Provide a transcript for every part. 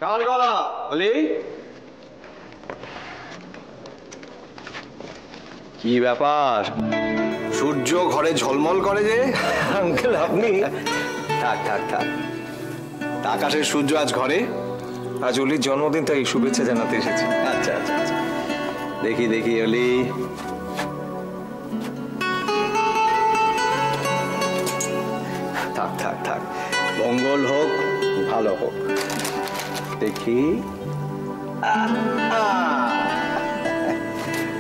কাল গলা বলি কি ব্যাপার? সূর্য ঘরে ঝলমল করে যে। আঙ্কেল আপনি? থাক থাক থাক, আকাশের সূর্য আজ ঘরে। আজ অলির জন্মদিন, তাই শুভেচ্ছা জানাতে এসেছি। আচ্ছা আচ্ছা আচ্ছা, দেখি দেখি অলি। থাক থাক থাক, মঙ্গল হোক, ভালো হোক। দেখি,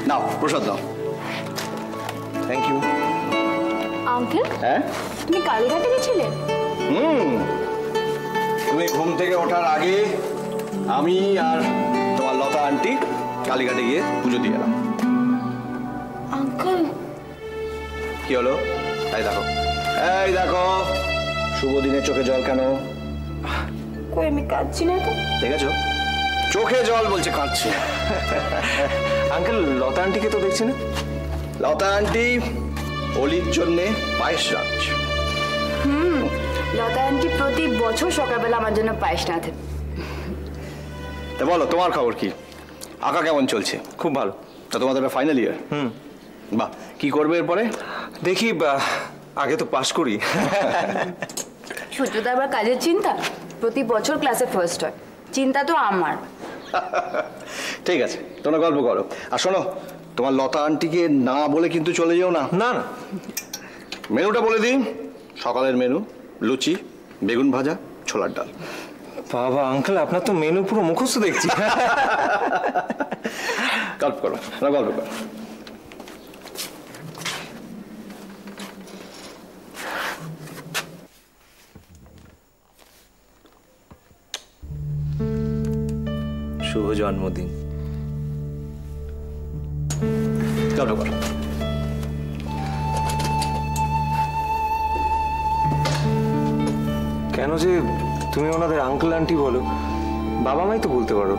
নাও প্রসাদ নাও। Thank you. আঙ্কেল, হ্যাঁ তুমি কালীঘাটে গেছিলে? তুমি ঘুম থেকে ওঠার আগে আমি আর তোমার লতা আন্টি কালীঘাটে গিয়ে পুজো দিয়ে এলাম। আঙ্কেল, কি হলো? এই দেখো, এই দেখো, শুভ দিনে চোখে জল কেন? কই আমি কাঁদছি না তো। দেখেছো, চোখে জল বলছে, কাঁদছে। আঙ্কেল লতা আন্টিকে তো দেখছি না। লতা আন্টি অলির জন্য পায়েস রাখছে। লতা আন্টি প্রতি বছর সকালবেলা আমার জন্য পায়েস রাঁধে। তা বলো, তোমার খবর কি? আঁকা কেমন চলছে? খুব ভালো। তা তোমাদের ফাইনাল ইয়ার? বাহ, কি করবে এরপরে? দেখি, আগে তো পাশ করি। সূর্যদা আবার কাজের চিন্তা, প্রতি বছর ক্লাসে ফার্স্ট হয়, চিন্তা তো আমার। ঠিক আছে, তোমরা গল্প করো। আর শোনো, তোমার লতা আন্টিকে না বলে কিন্তু চলে যাও না। না না, মেনুটা বলে দিই। সকালের মেনু লুচি, বেগুন ভাজা, ছোলার ডাল। বাবা আঙ্কেল, আপনার তো মেনু পুরো মুখস্থ দেখছি। গল্প করো, গল্প করো। শুভ জন্মদিন। গল্প করো। কেন যে তুমি ওনাদের আঙ্কেল আন্টি বলো? বাবা মাই তো বলতে পারো।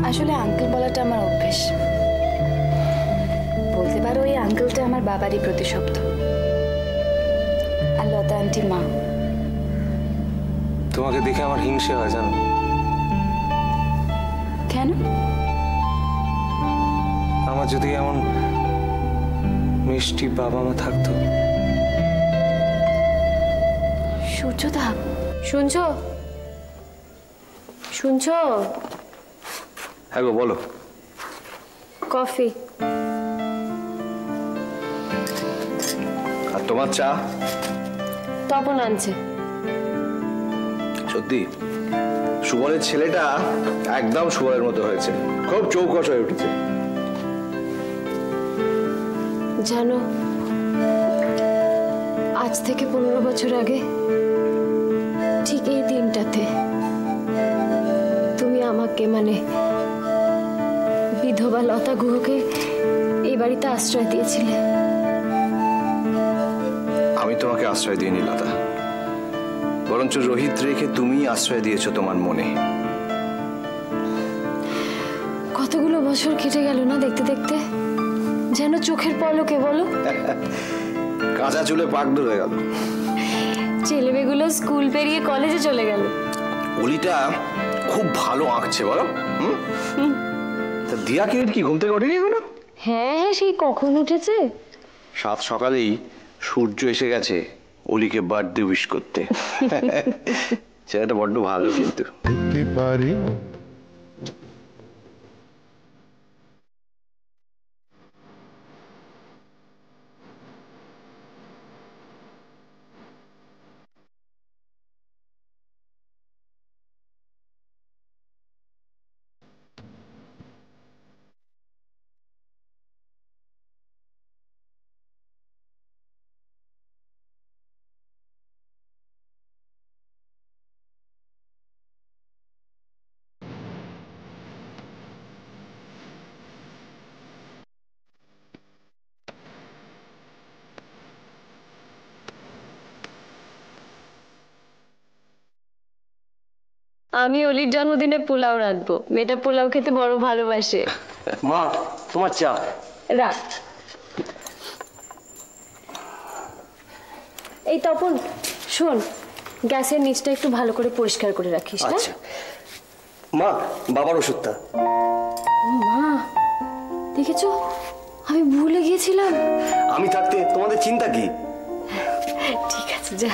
আসলে আঙ্কেল বলাটা আমার অভ্যেস। বলতে পারো এই আঙ্কেলটা আমার বাবারই প্রতিশব্দ, আর লতা আন্টি মা। তোমাকে দেখে আমার হিংসে হয় জানো। কেন? আমার যদি এমন মিষ্টি বাবা মা থাকতো। সূর্যদা, শুনছো? শুনছো? হ্যাঁ গো, বলো। কফি। আর তোমার চা? তপন আনছে। সত্যি সুবলের ছেলেটা একদম সুবলের মতো হয়েছে, খুব চৌকস হয়ে উঠেছে। জানো, আজ থেকে 15 বছর আগে ঠিক এই দিনটাতে তুমি আমাকে, মানে বিধবা লতা গুহকে, এই বাড়িতে আশ্রয় দিয়েছিলে। আমি তোমাকে আশ্রয় দিইনি লতা, বরঞ্চ রোহিত রেখে তুমি আশ্রয় দিয়েছো তোমার মনে। কতগুলো বছর কেটে গেল না দেখতে দেখতে, যেন চোখের পলকে। বলো, কাঁচা চুলে পাক ধরে গেল। ছেলেমেয়েগুলো স্কুল পেরিয়ে কলেজে চলে গেল। অলিটা খুব ভালো আঁকছে, বলো। তা দিয়া কিরিট কি ঘুম থেকে ওঠেনি এখনো? হ্যাঁ হ্যাঁ, সেই কখন উঠেছে। সাত সকালেই সূর্য এসে গেছে অলিকে বার্থডে উইশ করতে। ছেলেটা বড্ড ভালো কিন্তু। আমি অলির জন্মদিনে পোলাও রাঁধবো। মেয়েটা পোলাও খেতে বড় ভালোবাসে। মা, তোমার চা। রাখ। এই তপন, শোন, গ্যাসের নিচটা একটু ভালো করে পরিষ্কার করে রাখিস। হ্যাঁ আচ্ছা মা, বাবার ওষুধটা। মা, দেখেছো আমি ভুলে গিয়েছিলাম। আমি থাকতে তোমাদের চিন্তা কি? ঠিক আছে, যা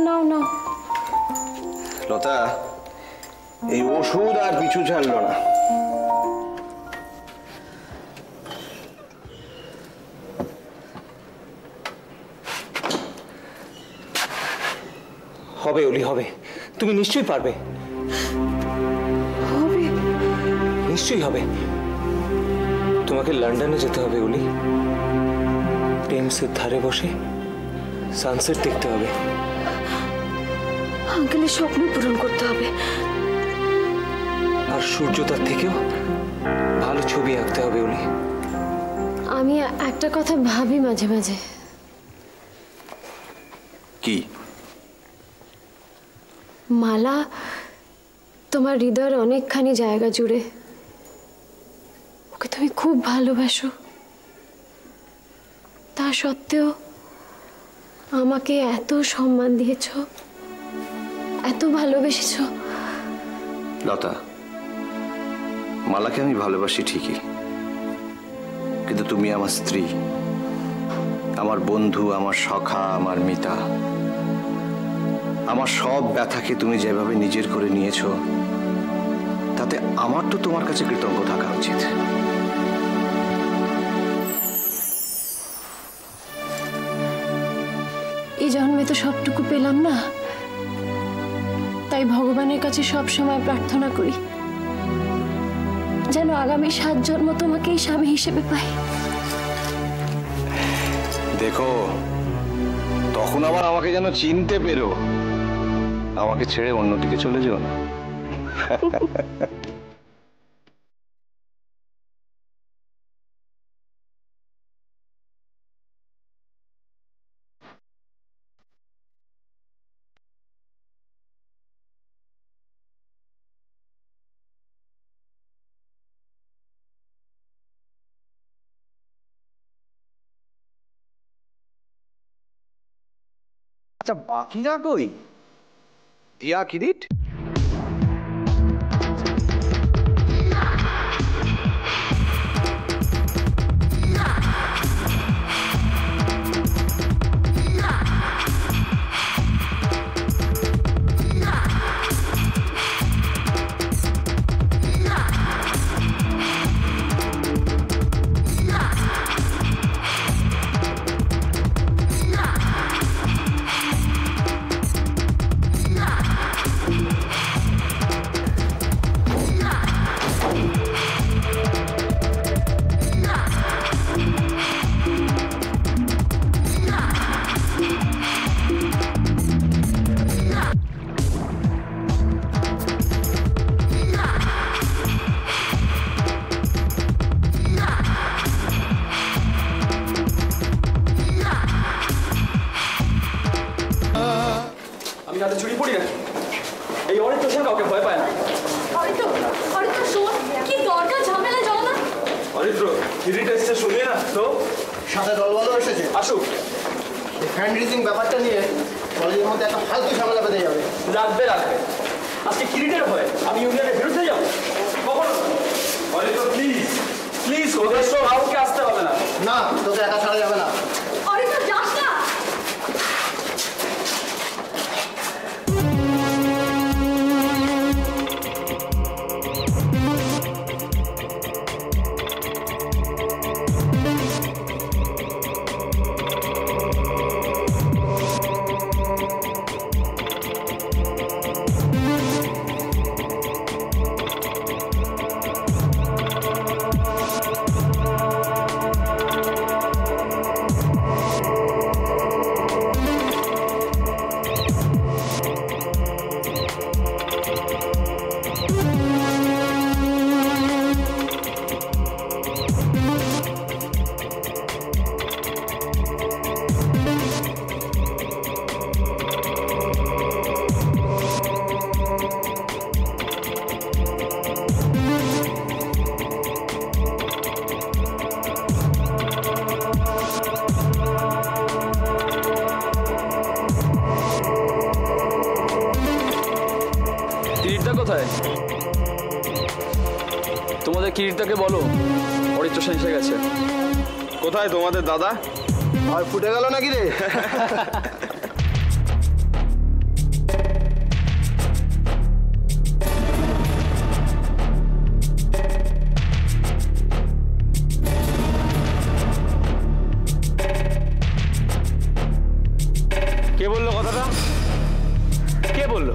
নাও নাও। লতা, এই ওষুধ আর পিছু ছাড়লো না। হবে অলি, হবে। তুমি নিশ্চয়ই পারবে। হবে, নিশ্চয়ই হবে। তোমাকে লন্ডনে যেতে হবে অলি। টেমসের ধারে বসে সানসেট দেখতে হবে। আঙ্কেলের স্বপ্ন পূরণ করতে হবে। আর সূর্যটার থেকেও ভালো ছবি আঁকতে হবে অলি। আমি একটা কথা ভাবি মাঝে মাঝে। কি? মালা তোমার হৃদয়ের অনেকখানি জায়গা জুড়ে, ওকে তুমি খুব ভালোবাসো। তা সত্ত্বেও আমাকে এত সম্মান দিয়েছ, এত ভালোবেসেছ। লতা, মালাকে আমি ভালোবাসি ঠিকই, কিন্তু তুমি আমার স্ত্রী, আমার বন্ধু, আমার সখা, আমার মিতা। আমার সব ব্যথাকে তুমি যেভাবে নিজের করে নিয়েছো, তাতে আমার তো তোমার কাছে কৃতজ্ঞ থাকা উচিত। এই জন্মে তো সবটুকু পেলাম না, তাই ভগবানের কাছে সব সময় প্রার্থনা করি যেন আগামী 7 জন্ম তোমাকেই স্বামী হিসেবে পাই। দেখো, তখন আবার আমাকে যেন চিনতে পেরো, আমাকে ছেড়ে অন্যদিকে চলে যাও না। আচ্ছা, বাকিরা কই? দিয়া, কিরিট? আমি রাতে চুরি পড়ি নাকি? এই অনেক তো কাউকে ভয় পায় না। অরিত্র শোন, কি দরকার ঝামেলা যাও না। অরিত্র, কিরিট এসছে শুনিয়ে না তো? সাথে দলবলও এসেছে। আসুক। হ্যান্ড রিজিং ব্যাপারটা নিয়ে কলেজের মধ্যে একটা ফালতু ঝামেলা বেঁধে যাবে। রাখবে। আজকে কিরিটের ভয় আমি ইউনিয়নের বিরুদ্ধে যাবো? কখনো। অরিত্র প্লিজ প্লিজ, ওদের সব কাউকে আসতে হবে না। না, তোকে একা ছাড়া যাবে না। অরিত্র যাস না। তোমাদের কিরিটটাকে বলো অরিত্র সেন এসে গেছে। কোথায় তোমাদের দাদা? আর ফুটে গেল নাকি রে? কে বললো কথাটা? কে বললো?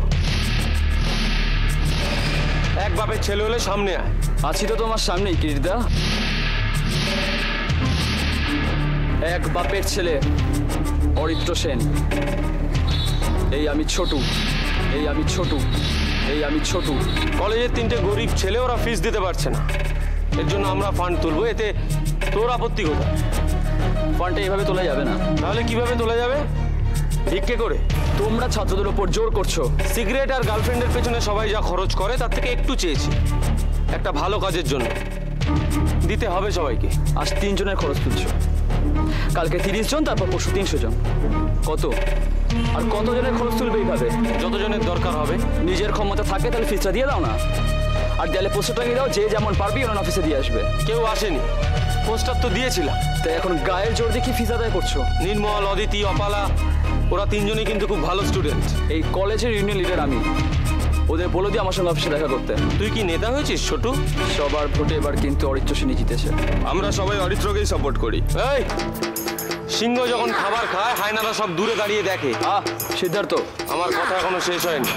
এক বাপের ছেলে হলে সামনে আয়। আছি তো তোমার সামনেই কিরিটদা। এক বাপের ছেলে অরিত্র সেন। এই আমি ছোটু, এই আমি ছোটু, এই আমি ছোটু। কলেজের 3টে গরিব ছেলে, ওরা ফিস দিতে পারছে না, এর জন্য আমরা ফান্ড তুলবো। এতে তোর আপত্তি কোথায়? ফান্ডটা এভাবে তোলা যাবে না। তাহলে কিভাবে তোলা যাবে? ভিক্ষে করে? তোমরা ছাত্রদের উপর জোর করছো। সিগারেট আর গার্লফ্রেন্ডের পেছনে সবাই যা খরচ করে তার থেকে একটু চেয়েছি, একটা ভালো কাজের জন্য। দিতে হবে সবাইকে। আজ 3 জনের খরচ তুলছো, কালকে 30 জন, তারপর পরশু 300 জন। কত? আর কত জনের খরচ তুলবে এইভাবে? যতজনের দরকার হবে। নিজের ক্ষমতা থাকে তাহলে ফিসটা দিয়ে দাও না, আর দেয়ালে পোস্টার টাঙিয়ে দাও, যে যেমন পারবি ওনার অফিসে দিয়ে আসবে। কেউ আসেনি, পোস্টার তো দিয়েছিলাম। তাই এখন গায়ের জোর দেখি ফিস আদায় করছো। নির্মল, অদিতি, অপালা, ওরা 3 জনই কিন্তু খুব ভালো স্টুডেন্ট। এই কলেজের ইউনিয়ন লিডার আমি, ওদের বলে দিয়ে আমার সঙ্গে অফিসে দেখা করতে। তুই কি নেতা হয়েছিস ছোটু? সবার ভোটে এবার কিন্তু অরিত্র সেনই জিতেছে। আমরা সবাই অরিত্রকেই সাপোর্ট করি। এই সিংহ যখন খাবার খায়, হায়নারা সব দূরে দাঁড়িয়ে দেখে। সিদ্ধার্থ, আমার কথা এখনো শেষ হয়নি,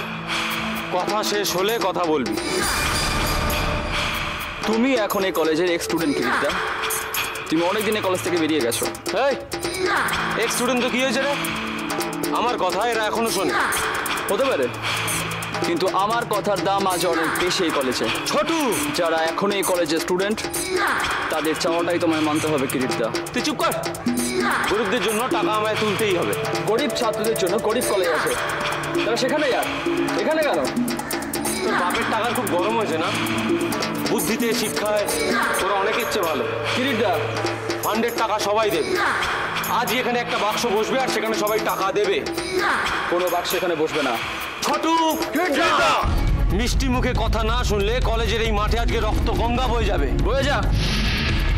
কথা শেষ হলে কথা বলবি। তুমি এখন এই কলেজের এক্স স্টুডেন্ট কিরিটদা। তুমি অনেকদিন এই কলেজ থেকে বেরিয়ে গেছো। এই এক স্টুডেন্ট তো কি হয়েছে রে? আমার কথা এরা এখনো শোনে। হতে পারে, কিন্তু আমার কথার দাম আজ অনেক বেশি এই কলেজে। ছোটু, যারা এখন এই কলেজের স্টুডেন্ট তাদের চাওয়াটাই তোমায় মানতে হবে কিরিটদা। তুই চুপ কর। গরিবদের জন্য টাকা আমায় তুলতেই হবে। গরিব ছাত্রদের জন্য গরিব কলেজ আছে, তারা সেখানে যাক, এখানে কেন? তোর বাপের টাকার খুব গরম হয়েছে না? বুদ্ধিতে, শিক্ষায় তোরা অনেকের চেয়ে ভালো। কিরিটদা, ফান্ডের টাকা সবাই দেবে। আজই এখানে একটা বাক্স বসবে আর সেখানে সবাই টাকা দেবে। কোনো বাক্স এখানে বসবে না। ছোটু, মিষ্টি মুখে কথা না শুনলে কলেজের এই মাঠে আজকে রক্ত গঙ্গা বয়ে যাবে। বয়ে যা।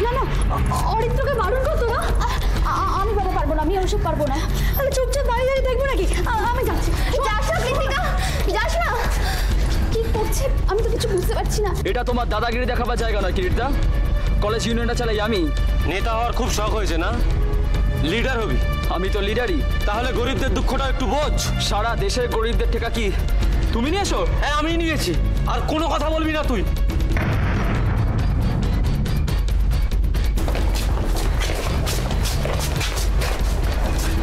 না না, অরিত্রকে বারণ কর তোরা। আমি বাবা পারবো না, আমি ওসব পারবো না। তাহলে চুপচাপ বাড়ি দাঁড়িয়ে দেখবো নাকি? আমি যাচ্ছি। যাস না কৃতিকা, যাস না। কি করছে আমি তো কিছু বুঝতে পারছি না। এটা তোমার দাদাগিরি দেখাবার জায়গা নয় কিরিটদা। কলেজ ইউনিয়নটা চালাই আমি। নেতা হওয়ার খুব শখ হয়েছে না? লিডার হবি? আমি তো লিডারই। তাহলে গরিবদের দুঃখটা একটু বোঝ। সারা দেশের গরিবদের টেকা কি তুমি নিয়ে এসো? হ্যাঁ, আমি নিয়েছি। আর কোনো কথা বলবি না তুই।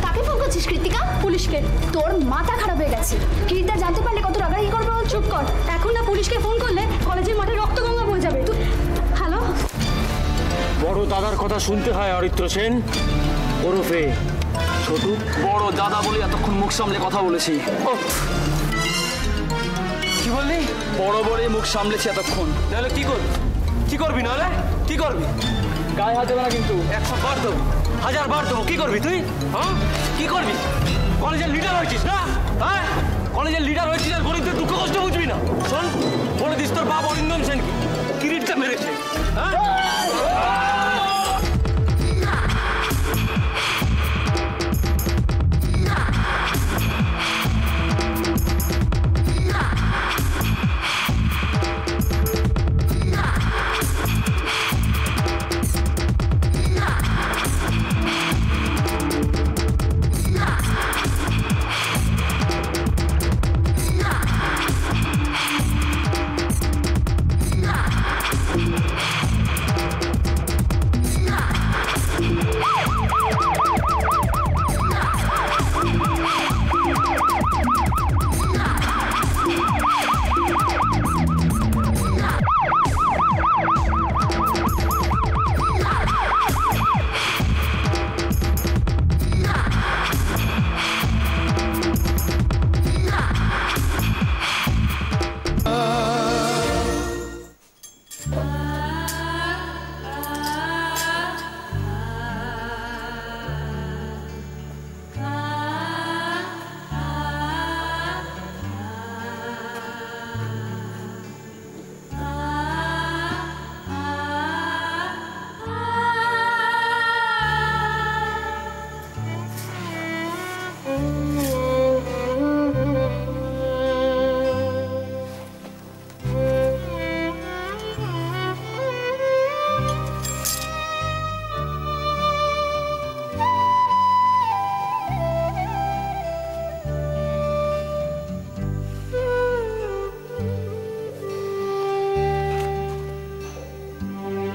কাকে ফোন করছিস কৃতিকা? পুলিশকে। তোর মাথা খারাপ হয়ে গেছে। কৃতিকা জানতে পারলে কত রাগারাগি করবে। চুপ কর। এখন না পুলিশকে ফোন করলে কলেজের মাঠে রক্তগঙ্গা বয়ে যাবে। হ্যালো, বড় দাদার কথা শুনতে হয় অরিত্র সেন ওরফে ছোটু। বড় দাদা বলে এতক্ষণ মুখ সামলে কথা বলেছি। কি বললি? বড় বড় মুখ সামলেছি এতক্ষণ। নাহলে কি করবি? কি করবি নাহলে? কি করবি? গায়ে হাত দেবে না কিন্তু। 100 বার দেবো, 1000 বার দেবো। কি করবি তুই? হ্যাঁ, কি করবি? কলেজের লিডার হয়েছিস না? হ্যাঁ, কলেজের লিডার হয়েছিস আর গরিবদের দুঃখ কষ্ট বুঝবি না? শোন, বলে দিস তোর বাপ অরিন্দম সেন কিরিটটা মেরেছে। হ্যাঁ,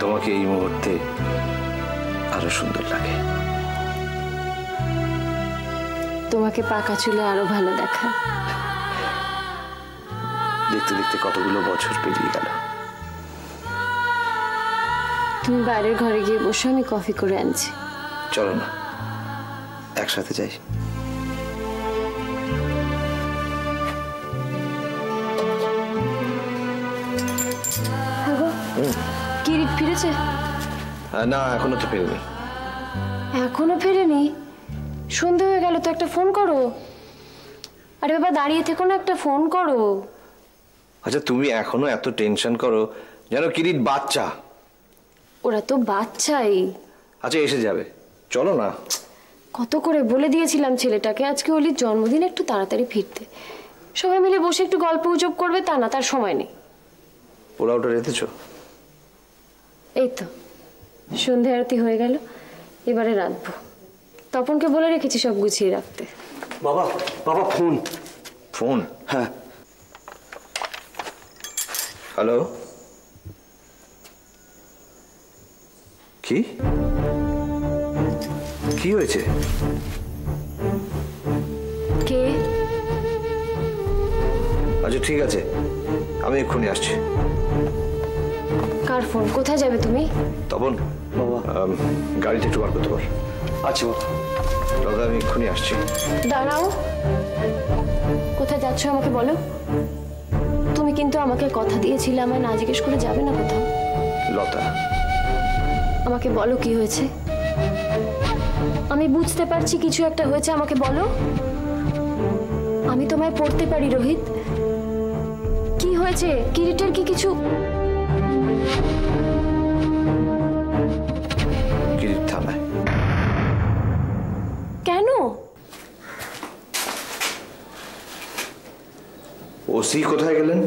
তোমাকে এই মুহূর্তে আরো সুন্দর লাগে। তোমাকে পাকা চুলে আরো ভালো দেখায়। দেখতে দেখতে কতগুলো বছর পেরিয়ে গেল। তুমি বাইরের ঘরে গিয়ে বসে, আমি কফি করে আনছি। চলো না একসাথে যাই। কিরিট ফিরেছে? না এখনো তো ফেরিনি। এখনো ফেরেনি? সন্ধে হয়ে গেল তো, একটা ফোন করো। আরে বাবা দাঁড়িয়ে থেকো না, একটা ফোন করো। আচ্ছা তুমি এখনো এত টেনশন করো যেন কিরিট বাচ্চা। ওরা তো বাচ্চাই। আচ্ছা এসে যাবে, চলো না। কত করে বলে দিয়েছিলাম ছেলেটাকে আজকে অলির জন্মদিন, একটু তাড়াতাড়ি ফিরতে। সবাই মিলে বসে একটু গল্প গুজব করবে, তা না, তার সময় নেই। পোলাওটা রেঁধেছো? এই তো সন্ধে আরতি হয়ে গেল, এবারে রাঁধবো। তপনকে বলে রেখেছি সব গুছিয়ে রাখতে। বাবা বাবা ফোন। ফোন? হ্যাঁ। হ্যালো, কি কি হয়েছে? কে? আচ্ছা ঠিক আছে, আমি এক্ষুনি আসছি। কার ফোন? কোথায় যাবে তুমি? তপন বাবা। গাড়িটা একটু বার করতে পার? আচ্ছা বাবা। দাদা আমি এক্ষুনি আসছি। দাঁড়াও, কোথায় যাচ্ছ আমাকে বলো। তুমি কিন্তু আমাকে কথা দিয়েছিলে আমায় না জিজ্ঞেস করে যাবে না কোথাও। লতা, আমাকে বলো কি হয়েছে। আমি বুঝতে পারছি কিছু একটা হয়েছে, আমাকে বলো। আমি তোমায় পড়তে পারি রোহিত। কি হয়েছে? কিরিটের কি কিছু? কিরিট থানায়। কেন? ওসি কোথায় গেলেন?